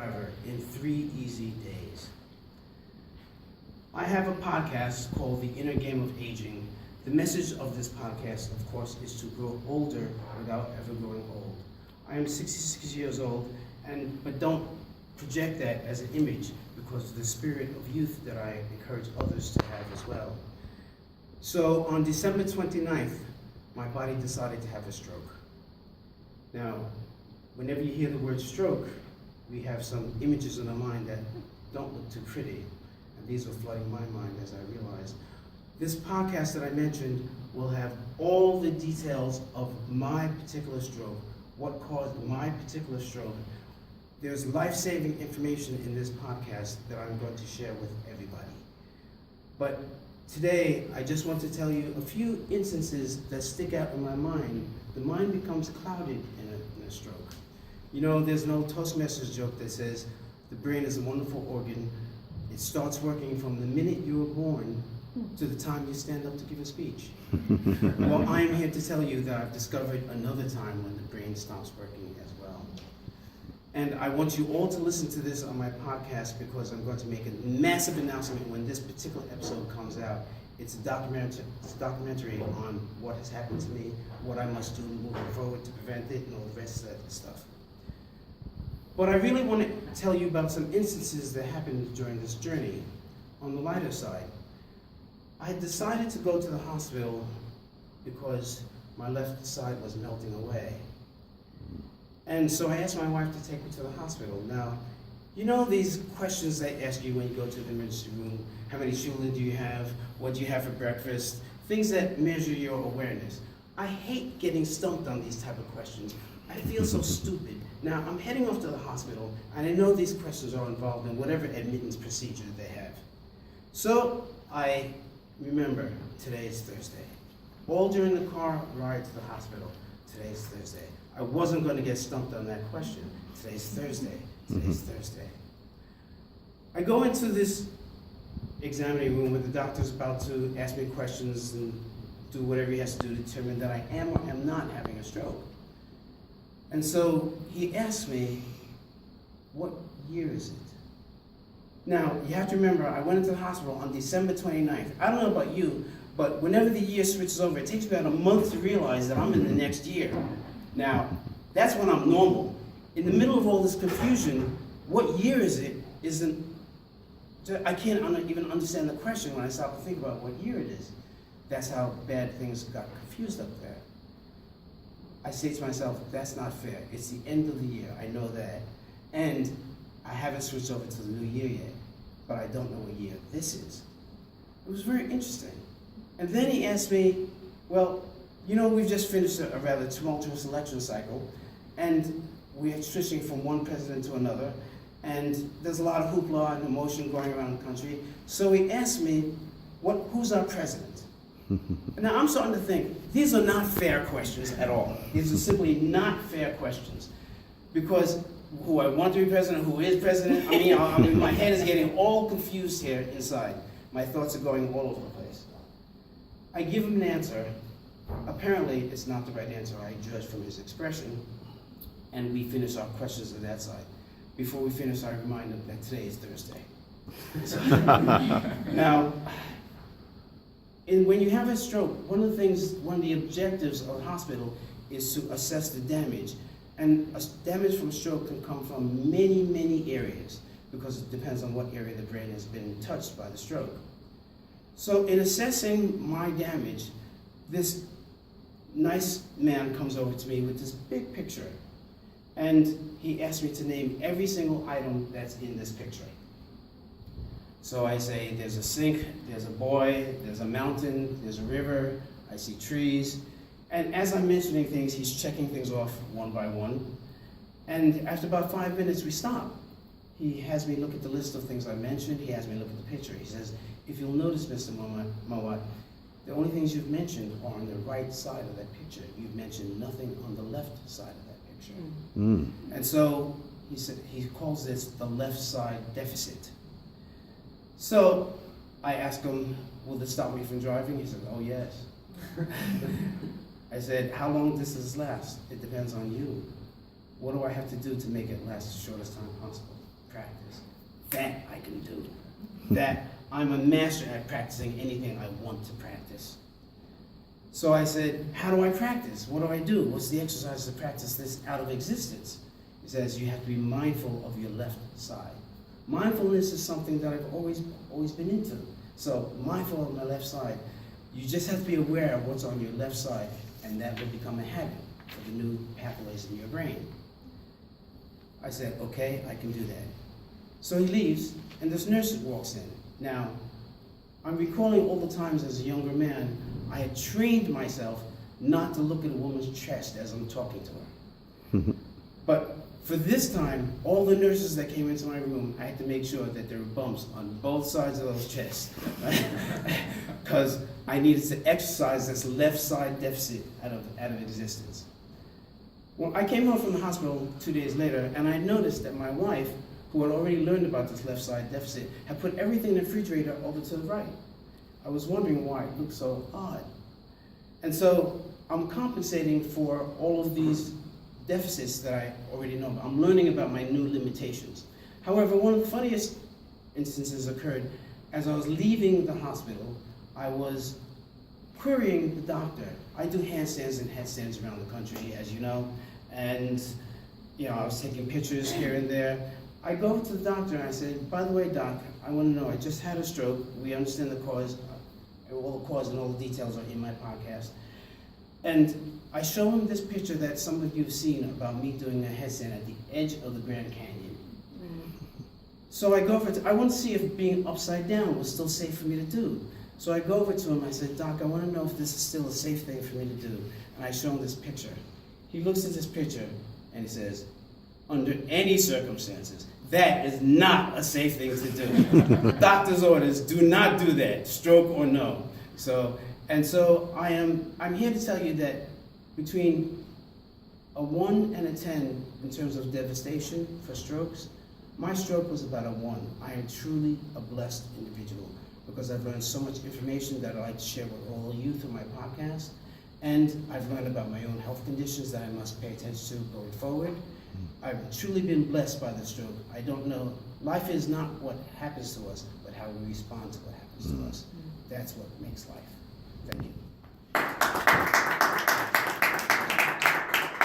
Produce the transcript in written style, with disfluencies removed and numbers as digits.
Survivor in 3 Easy Days. I have a podcast called The Inner Game of Aging. The message of this podcast, of course, is to grow older without ever growing old. I am 66 years old, but don't project that as an image because of the spirit of youth that I encourage others to have as well. So on December 29th, my body decided to have a stroke. Now, whenever you hear the word stroke, we have some images in our mind that don't look too pretty. And these were flooding my mind as I realized. This podcast that I mentioned will have all the details of my particular stroke, what caused my particular stroke. There's life-saving information in this podcast that I'm going to share with everybody. But today, I just want to tell you a few instances that stick out in my mind. The mind becomes clouded in a stroke. You know, there's an old Toastmasters joke that says, the brain is a wonderful organ. It starts working from the minute you were born to the time you stand up to give a speech. Well, I'm here to tell you that I've discovered another time when the brain stops working as well. And I want you all to listen to this on my podcast because I'm going to make a massive announcement when this particular episode comes out. It's a documentary on what has happened to me, what I must do moving forward to prevent it, and all the rest of that stuff. But I really want to tell you about some instances that happened during this journey. On the lighter side, I decided to go to the hospital because my left side was melting away. And so I asked my wife to take me to the hospital. Now, you know these questions they ask you when you go to the emergency room, how many children do you have, what do you have for breakfast, things that measure your awareness. I hate getting stumped on these type of questions. I feel so stupid. Now, I'm heading off to the hospital, and I know these questions are involved in whatever admittance procedure they have. So, I remember, today is Thursday. All during the car ride to the hospital, today's Thursday. I wasn't going to get stumped on that question. Today's Thursday. Today's Thursday. I go into this examining room where the doctor's about to ask me questions and do whatever he has to do to determine that I am or am not having a stroke. And so he asked me, what year is it? Now, you have to remember, I went into the hospital on December 29th. I don't know about you, but whenever the year switches over, it takes me about a month to realize that I'm in the next year. Now, that's when I'm normal. In the middle of all this confusion, what year is it? I can't even understand the question when I stop to think about what year it is. That's how bad things got confused up there. I say to myself, that's not fair. It's the end of the year, I know that. And I haven't switched over to the new year yet, but I don't know what year this is. It was very interesting. And then he asked me, well, you know, we've just finished a rather tumultuous election cycle, and we're switching from one president to another, and there's a lot of hoopla and emotion going around the country. So he asked me, who's our president? Now I'm starting to think, these are not fair questions at all. These are simply not fair questions. Because who I want to be president, who is president, I mean, my head is getting all confused here inside. My thoughts are going all over the place. I give him an answer. Apparently, it's not the right answer, I judge from his expression, and we finish our questions on that side. Before we finish, I remind him that today is Thursday. Now, when you have a stroke, one of the objectives of the hospital is to assess the damage. And damage from stroke can come from many, many areas because it depends on what area the brain has been touched by the stroke. So in assessing my damage, this nice man comes over to me with this big picture, and he asked me to name every single item that's in this picture. So I say, there's a sink, there's a boy, there's a mountain, there's a river, I see trees. And as I'm mentioning things, he's checking things off one by one. And after about 5 minutes, we stop. He has me look at the list of things I mentioned. He has me look at the picture. He says, if you'll notice, Mr. Mawat, the only things you've mentioned are on the right side of that picture. You've mentioned nothing on the left side of that picture. Mm. And so he said, he calls this the left side deficit. So I asked him, will this stop me from driving? He said, oh yes. I said, how long does this last? It depends on you. What do I have to do to make it last the shortest time possible? can do, that I'm a master at practicing anything I want to practice. So I said, how do I practice? What do I do? What's the exercise to practice this out of existence? He says, you have to be mindful of your left side. Mindfulness is something that I've always been into. So mindful of my left side, you just have to be aware of what's on your left side, and that will become a habit for the new pathways in your brain. I said, okay, I can do that. So he leaves, and this nurse walks in. Now, I'm recalling all the times as a younger man, I had trained myself not to look at a woman's chest as I'm talking to her. But for this time, all the nurses that came into my room, I had to make sure that there were bumps on both sides of those chests, because I needed to exercise this left side deficit out of existence. Well, I came home from the hospital 2 days later, and I noticed that my wife, who had already learned about this left side deficit, had put everything in the refrigerator over to the right. I was wondering why it looked so odd. And so I'm compensating for all of these deficits that I already know about. I'm learning about my new limitations. However, one of the funniest instances occurred as I was leaving the hospital. I was querying the doctor. I do handstands and headstands around the country, as you know, and I was taking pictures here and there. I go to the doctor and I said, by the way, doc, I want to know, I just had a stroke. We understand the cause, all the cause and all the details are in my podcast. And I show him this picture that some of you have seen about me doing a headstand at the edge of the Grand Canyon. So I go over to, I want to see if being upside down was still safe for me to do. So I go over to him, I said, doc, I want to know if this is still a safe thing for me to do. And I show him this picture. He looks at this picture and he says, under any circumstances, that is not a safe thing to do. Doctor's orders, do not do that, stroke or no. So I'm here to tell you that between a 1 and a 10 in terms of devastation for strokes, my stroke was about a 1. I am truly a blessed individual because I've learned so much information that I'd like to share with all of you through my podcast. And I've learned about my own health conditions that I must pay attention to going forward. I've truly been blessed by the stroke. I don't know, life is not what happens to us, but how we respond to what happens to us. That's what makes life. Thank you.